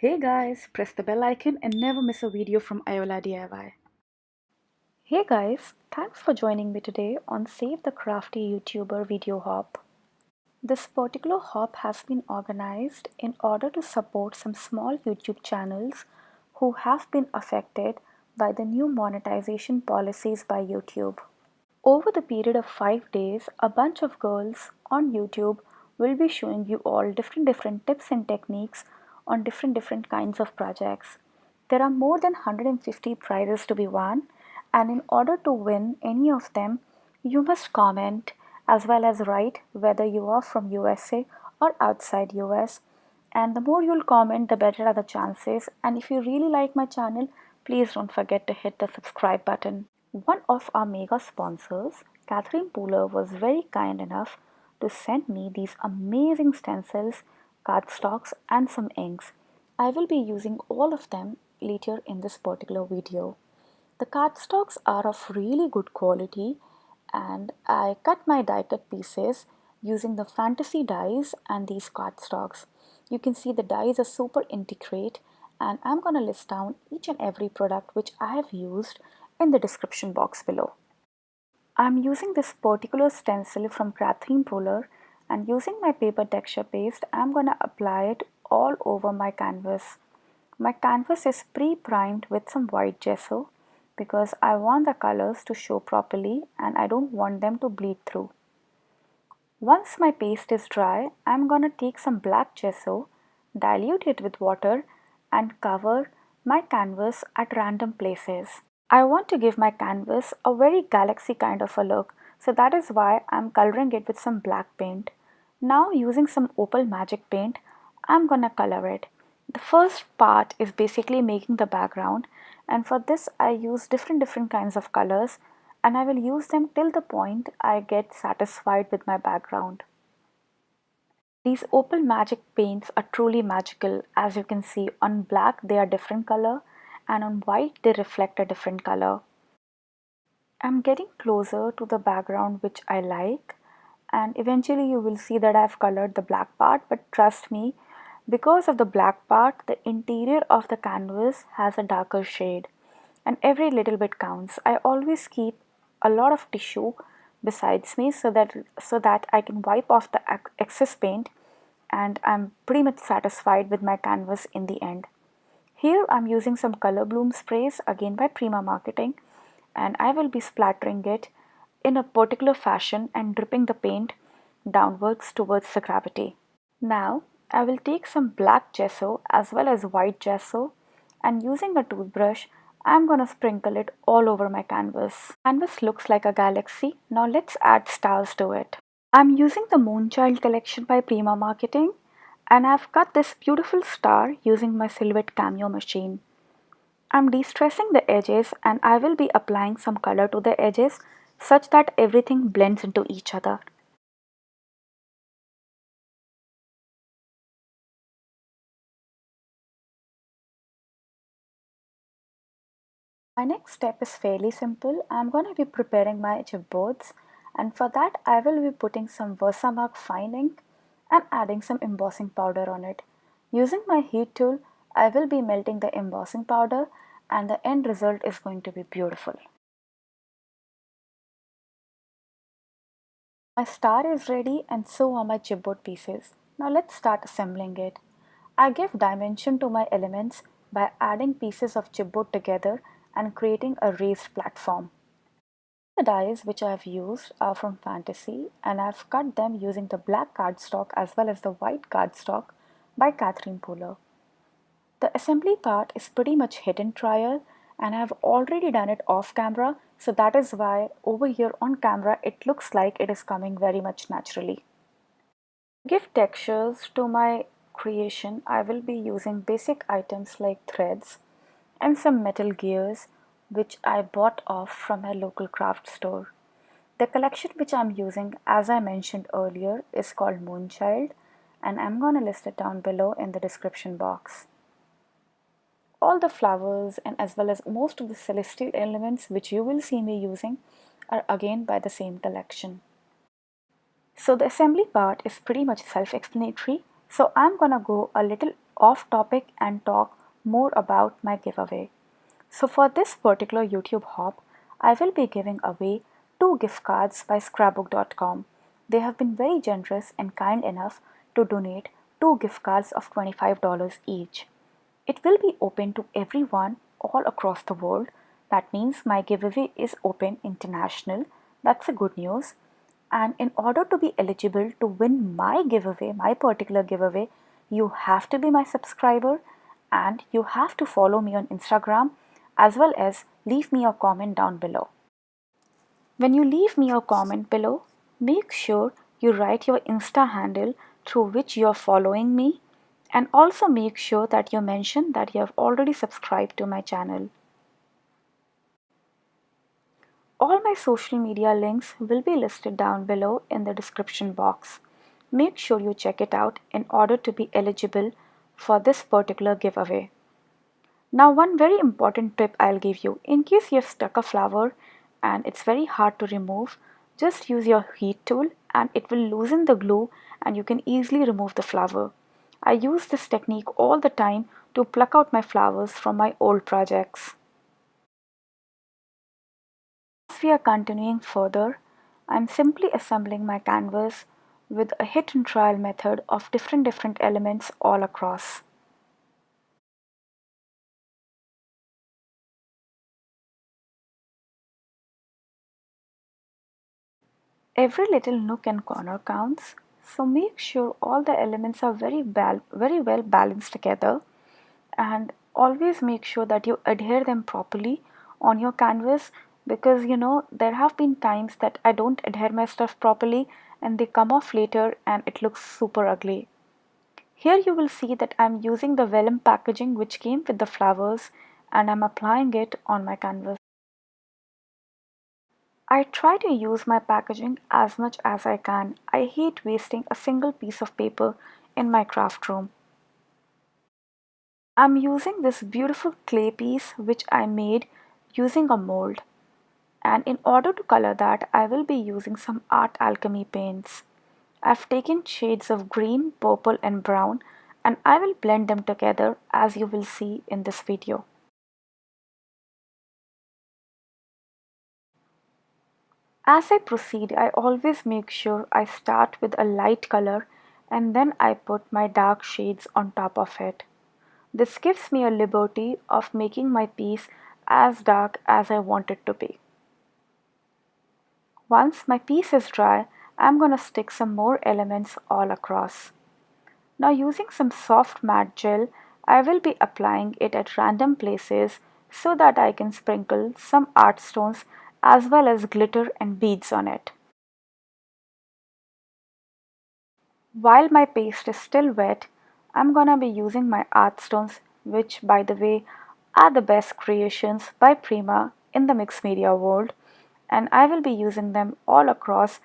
Hey guys, press the bell icon and never miss a video from Ayola DIY. Hey guys, thanks for joining me today on Save the Crafty YouTuber video hop. This particular hop has been organized in order to support some small YouTube channels who have been affected by the new monetization policies by YouTube. Over the period of 5 days, a bunch of girls on YouTube will be showing you all different tips and techniques on different kinds of projects. There are more than 150 prizes to be won, and in order to win any of them, you must comment as well as write whether you are from USA or outside US. And the more you'll comment, the better are the chances. And if you really like my channel, please don't forget to hit the subscribe button. One of our mega sponsors, Catherine Pooler, was very kind enough to send me these amazing stencils, cardstocks, and some inks. I will be using all of them later in this particular video. The cardstocks are of really good quality, and I cut my die cut pieces using the fantasy dies and these cardstocks. You can see the dies are super intricate, and I'm gonna list down each and every product which I have used in the description box below. I'm using this particular stencil from Catherine Polar, and using my paper texture paste, I'm gonna apply it all over my canvas. My canvas is pre-primed with some white gesso because I want the colors to show properly and I don't want them to bleed through. Once my paste is dry, I'm gonna take some black gesso, dilute it with water, and cover my canvas at random places. I want to give my canvas a very galaxy kind of a look, so that is why I'm coloring it with some black paint. Now using some opal magic paint, I'm gonna color it. The first part is basically making the background, and for this I use different kinds of colors, and I will use them till the point I get satisfied with my background. These opal magic paints are truly magical. As you can see, on black they are different color and on white they reflect a different color. I'm getting closer to the background which I like, and eventually you will see that I've colored the black part, but trust me, because of the black part, the interior of the canvas has a darker shade and every little bit counts. I always keep a lot of tissue besides me so that I can wipe off the excess paint, and I'm pretty much satisfied with my canvas in the end. Here I'm using some color bloom sprays again by Prima Marketing, and I will be splattering it in a particular fashion and dripping the paint downwards towards the gravity. Now I will take some black gesso as well as white gesso, and using a toothbrush I'm gonna sprinkle it all over my canvas. Canvas looks like a galaxy. Now let's add stars to it. I'm using the Moonchild collection by Prima Marketing, and I've cut this beautiful star using my Silhouette Cameo machine. I'm de-stressing the edges, and I will be applying some color to the edges such that everything blends into each other. My next step is fairly simple. I'm going to be preparing my chipboards, and for that I will be putting some Versamark fine ink and adding some embossing powder on it. Using my heat tool, I will be melting the embossing powder, and the end result is going to be beautiful. My star is ready and so are my chipboard pieces. Now let's start assembling it. I give dimension to my elements by adding pieces of chipboard together and creating a raised platform. The dies which I have used are from Fantasy, and I have cut them using the black cardstock as well as the white cardstock by Catherine Pooler. The assembly part is pretty much hidden trial, and I have already done it off camera, so that is why over here on camera it looks like it is coming very much naturally. To give textures to my creation, I will be using basic items like threads and some metal gears which I bought off from my local craft store. The collection which I'm using, as I mentioned earlier, is called Moonchild, and I'm gonna list it down below in the description box. All the flowers and as well as most of the celestial elements which you will see me using are again by the same collection. So the assembly part is pretty much self-explanatory, so I'm gonna go a little off topic and talk more about my giveaway. So for this particular YouTube hop, I will be giving away 2 gift cards by scrapbook.com. They have been very generous and kind enough to donate 2 gift cards of $25 each. It will be open to everyone all across the world. That means my giveaway is open international. That's a good news. And in order to be eligible to win my giveaway, my particular giveaway, you have to be my subscriber and you have to follow me on Instagram as well as leave me a comment down below. When you leave me a comment below, make sure you write your Insta handle through which you are following me, and also make sure that you mention that you have already subscribed to my channel. All my social media links will be listed down below in the description box. Make sure you check it out in order to be eligible for this particular giveaway. Now, one very important tip I'll give you. In case you have stuck a flower and it's very hard to remove, just use your heat tool and it will loosen the glue and you can easily remove the flower. I use this technique all the time to pluck out my flowers from my old projects. As we are continuing further, I'm simply assembling my canvas with a hit and trial method of different elements all across. Every little nook and corner counts, so make sure all the elements are very well balanced together, and always make sure that you adhere them properly on your canvas, because there have been times that I don't adhere my stuff properly and they come off later and it looks super ugly. Here you will see that I'm using the vellum packaging which came with the flowers and I'm applying it on my canvas. I try to use my packaging as much as I can. I hate wasting a single piece of paper in my craft room. I'm using this beautiful clay piece which I made using a mold. And in order to color that, I will be using some Art Alchemy paints. I've taken shades of green, purple and brown and I will blend them together as you will see in this video. As I proceed, I always make sure I start with a light color and then I put my dark shades on top of it. This gives me a liberty of making my piece as dark as I want it to be. Once my piece is dry, I'm gonna stick some more elements all across. Now using some soft matte gel, I will be applying it at random places so that I can sprinkle some art stones as well as glitter and beads on it. While my paste is still wet, I'm gonna be using my art stones, which by the way are the best creations by Prima in the mixed media world, and I will be using them all across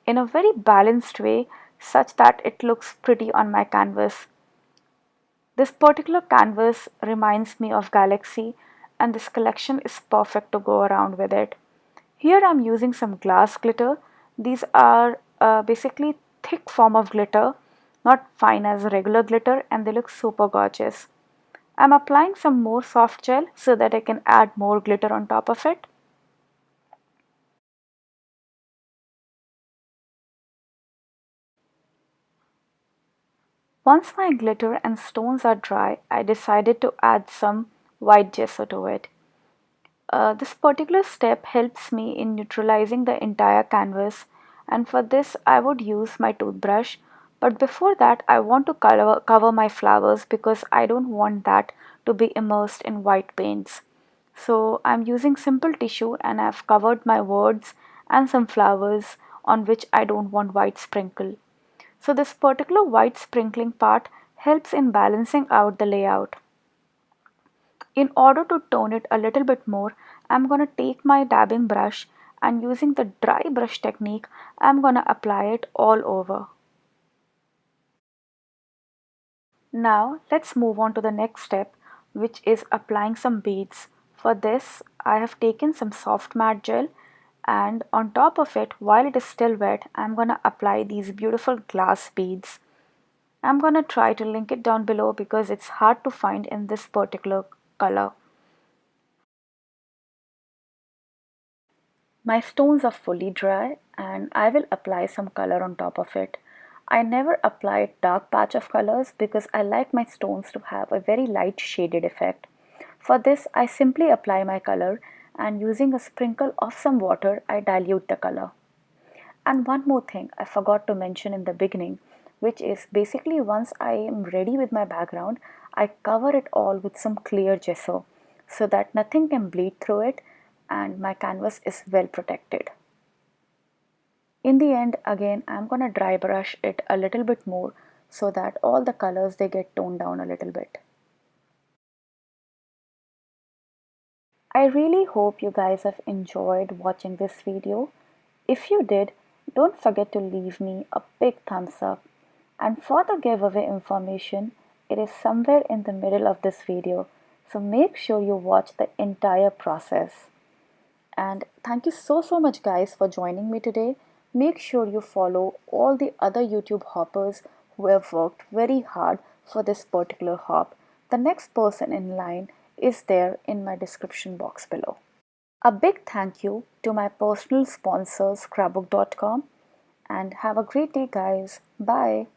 in a very balanced way such that it looks pretty on my canvas. This particular canvas reminds me of Galaxy and this collection is perfect to go around with it. Here I'm using some glass glitter. These are basically thick form of glitter, not fine as regular glitter, and they look super gorgeous. I'm applying some more soft gel so that I can add more glitter on top of it. Once my glitter and stones are dry, I decided to add some white gesso to it. This particular step helps me in neutralizing the entire canvas, and for this I would use my toothbrush, but before that I want to cover my flowers because I don't want that to be immersed in white paints. So I'm using simple tissue and I've covered my words and some flowers on which I don't want white sprinkle. So this particular white sprinkling part helps in balancing out the layout. In order to tone it a little bit more, I'm going to take my dabbing brush and using the dry brush technique, I'm going to apply it all over. Now let's move on to the next step, which is applying some beads. For this, I have taken some soft matte gel and on top of it, while it is still wet, I'm going to apply these beautiful glass beads. I'm gonna try to link it down below because it's hard to find in this particular color. My stones are fully dry and I will apply some color on top of it. I never apply dark patch of colors because I like my stones to have a very light shaded effect. For this, I simply apply my color and using a sprinkle of some water, I dilute the color. And one more thing I forgot to mention in the beginning, which is basically once I am ready with my background, I cover it all with some clear gesso so that nothing can bleed through it and my canvas is well protected. In the end, again, I'm gonna dry brush it a little bit more so that all the colors they get toned down a little bit. I really hope you guys have enjoyed watching this video. If you did, don't forget to leave me a big thumbs up. And for the giveaway information, it is somewhere in the middle of this video. So make sure you watch the entire process. And thank you so much guys for joining me today. Make sure you follow all the other YouTube hoppers who have worked very hard for this particular hop. The next person in line is there in my description box below. A big thank you to my personal sponsor scrapbook.com and have a great day guys. Bye.